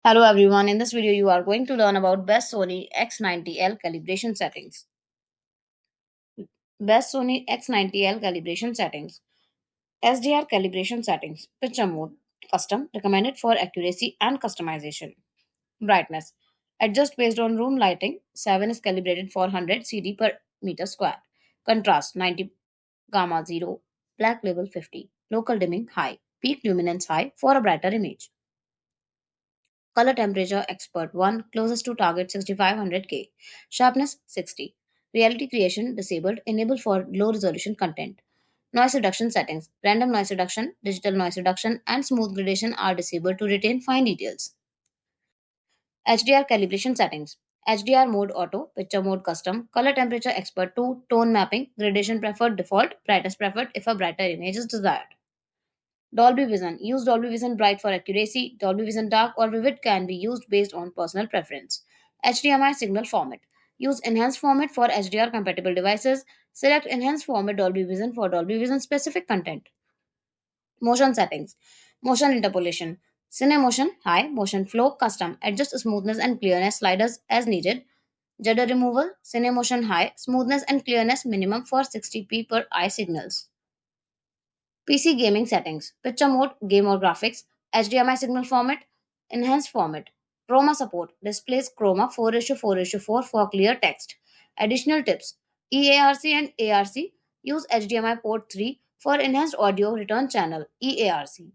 Hello everyone, in this video you are going to learn about best Sony X90L calibration settings. Best Sony X90L calibration settings. SDR calibration settings. Picture mode. Custom. Recommended for accuracy and customization. Brightness. Adjust based on room lighting. 7 is calibrated for 100 CD per meter square. Contrast 90 gamma 0. Black label 50. Local dimming high. Peak luminance high for a brighter image. Color temperature expert 1 closest to target 6500K. Sharpness 60. Reality creation disabled, enable for low resolution content. Noise reduction settings. Random noise reduction, digital noise reduction, and smooth gradation are disabled to retain fine details. HDR calibration settings. HDR mode auto, picture mode custom, color temperature expert 2, tone mapping, gradation preferred default, brightness preferred if a brighter image is desired. Dolby Vision. Use Dolby Vision Bright for accuracy. Dolby Vision Dark or Vivid can be used based on personal preference. HDMI signal format. Use enhanced format for HDR compatible devices. Select enhanced format Dolby Vision for Dolby Vision specific content. Motion settings. Motion interpolation. Cine motion high, motion flow custom. Adjust smoothness and clearness sliders as needed. Judder removal. Cine motion high, smoothness and clearness minimum for 60p per eye signals. PC gaming settings, picture mode, game or graphics, HDMI signal format, enhanced format, chroma support, displays chroma 4:4:4 for clear text. Additional tips, EARC and ARC, use HDMI port 3 for enhanced audio return channel, EARC.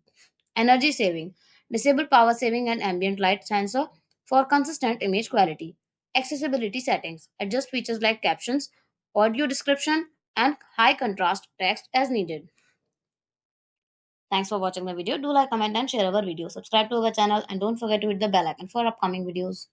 Energy saving, disable power saving and ambient light sensor for consistent image quality. Accessibility settings, adjust features like captions, audio description, and high contrast text as needed. Thanks for watching the video. Do like, comment, and share our video. Subscribe to our channel and don't forget to hit the bell icon for upcoming videos.